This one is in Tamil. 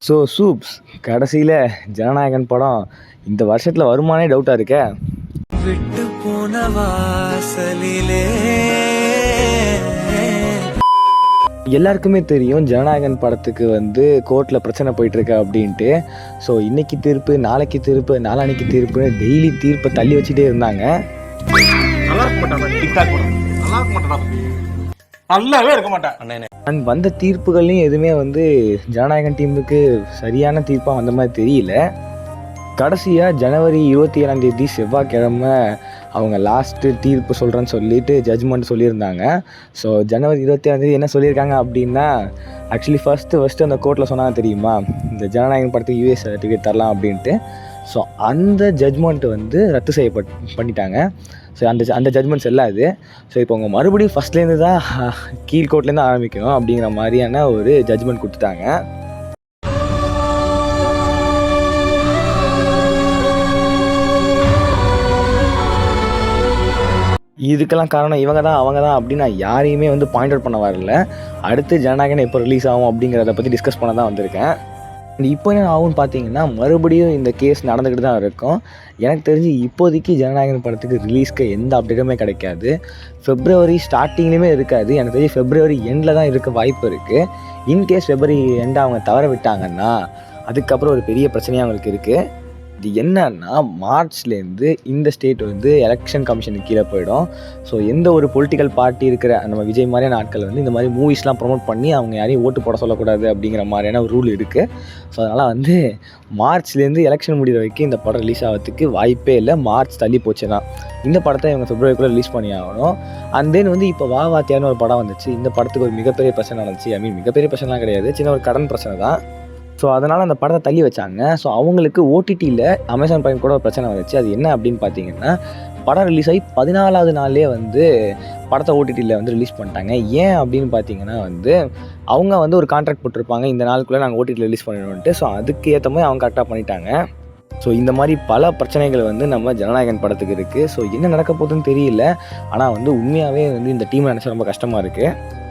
சூப்ஸ் கடைசியில் ஜனநாயகன் படம் இந்த வருஷத்தில் வருமானே டவுட்டாக இருக்கே. விட்டு போன வாசலிலே எல்லாருக்குமே தெரியும் ஜனநாயகன் படத்துக்கு கோர்ட்டில் பிரச்சனை போயிட்டுருக்கு அப்படின்ட்டு. ஸோ இன்றைக்கி தீர்ப்பு, நாளைக்கு தீர்ப்பு, நாளான்னைக்கு தீர்ப்புன்னு டெய்லி தீர்ப்பை தள்ளி வச்சுட்டே இருந்தாங்க. நல்லாவே இருக்க மாட்டேன். அண்ட் வந்த தீர்ப்புகள்லையும் எதுவுமே ஜனநாயகன் டீமுக்கு சரியான தீர்ப்பாக வந்த மாதிரி தெரியல. கடைசியாக ஜனவரி 27 செவ்வாய்க்கிழமை அவங்க லாஸ்ட்டு தீர்ப்பு சொல்கிறேன்னு சொல்லிட்டு ஜட்ஜ்மெண்ட் சொல்லியிருந்தாங்க. ஸோ ஜனவரி 27 என்ன சொல்லியிருக்காங்க அப்படின்னா, ஆக்சுவலி ஃபஸ்ட்டு அந்த கோர்ட்டில் சொன்னாங்க தெரியுமா, இந்த ஜனநாயகன் படத்துக்கு யூஎஸ் சர்டிஃபிகேட் தரலாம் அப்படின்ட்டு. ஸோ அந்த ஜட்ஜ்மெண்ட்டு ரத்து பண்ணிட்டாங்க. ஸோ அந்த ஜட்ஜ்மெண்ட்ஸ் செல்லாது. ஸோ இப்போ அவங்க மறுபடியும் ஃபஸ்ட்லேருந்து தான் கீழ்கோர்ட்லேருந்து ஆரம்பிக்கணும் அப்படிங்கிற மாதிரியான ஒரு ஜட்ஜ்மெண்ட் கொடுத்துட்டாங்க. இதுக்கெல்லாம் காரணம் இவங்க தான் அவங்க தான் அப்படின்னு நான் யாரையுமே பாயிண்ட் அவுட் பண்ண வரல. அடுத்து ஜனநாயகன் எப்போ ரிலீஸ் ஆகும் அப்படிங்கிறத பற்றி டிஸ்கஸ் பண்ண தான் வந்திருக்கேன். இப்போ என்ன ஆகும்னு பார்த்தீங்கன்னா, மறுபடியும் இந்த கேஸ் நடந்துக்கிட்டு தான் இருக்கும். எனக்கு தெரிஞ்சு இப்போதைக்கு ஜனநாயகன் படத்துக்கு ரிலீஸ்க்கு எந்த அப்டேட்டுமே கிடைக்காது. ஃபெப்ரவரி ஸ்டார்டிங்லேயுமே இருக்காது. எனக்கு தெரிஞ்சு ஃபெப்ரவரி எண்டில் தான் இருக்க வாய்ப்பு இருக்குது. இன்கேஸ் ஃபெப்ரவரி எண்டை அவங்க தவற விட்டாங்கன்னா அதுக்கப்புறம் ஒரு பெரிய பிரச்சனையாக அவங்களுக்கு இருக்குது. இது என்னன்னா, மார்ச்லேருந்து இந்த ஸ்டேட் எலெக்ஷன் கமிஷனுக்கு கீழே போயிடும். ஸோ எந்த ஒரு பொலிட்டிக்கல் பார்ட்டி இருக்கிற நம்ம விஜய் மாதிரியான ஆட்கள் இந்த மாதிரி மூவிஸ்லாம் ப்ரொமோட் பண்ணி அவங்க யாரையும் ஓட்டு போட சொல்லக்கூடாது அப்படிங்கிற மாதிரியான ஒரு ரூல் இருக்குது. ஸோ அதனால் மார்ச்லேருந்து எலெக்ஷன் முடிகிற வரைக்கும் இந்த படம் ரிலீஸ் ஆகிறதுக்கு வாய்ப்பே இல்லை. மார்ச் தள்ளி போச்சு தான். இந்த படத்தை இவங்க ஃபெப்ரவரிக்குள்ளே ரிலீஸ் பண்ணி ஆகணும். அண்ட் தென் இப்போ வா வாத்தியார்னு ஒரு படம் வந்துச்சு. இந்த படத்துக்கு ஒரு மிகப்பெரிய பிரச்சனை நடந்துச்சு. மிகப்பெரிய பிரச்சனைலாம் கிடையாது, சின்ன ஒரு கடன் பிரச்சனை தான். ஸோ அதனால் அந்த படத்தை தள்ளி வச்சாங்க. ஸோ அவங்களுக்கு ஓடிடியில் அமேசான் பிரைம் கூட ஒரு பிரச்சனை வந்துச்சு. அது என்ன அப்படின்னு பார்த்தீங்கன்னா, படம் ரிலீஸ் ஆகி 14வது நாள்லேயே படத்தை ஓடிடியில் ரிலீஸ் பண்ணிட்டாங்க. ஏன் அப்படின்னு பார்த்தீங்கன்னா அவங்க ஒரு கான்ட்ராக்ட் போட்டிருப்பாங்க, இந்த நாளுக்குள்ளே நாங்கள் ஓடிடியில் ரிலீஸ் பண்ணிடுவோன்ட்டு. ஸோ அதுக்கு ஏற்ற மாதிரி அவங்க கரெக்டாக பண்ணிட்டாங்க. ஸோ இந்த மாதிரி பல பிரச்சனைகள் நம்ம ஜனநாயகன் படத்துக்கு இருக்குது. ஸோ என்ன நடக்க போகுதுன்னு தெரியல. ஆனால் உண்மையாகவே இந்த டீமை நினச்சா ரொம்ப கஷ்டமாக இருக்குது.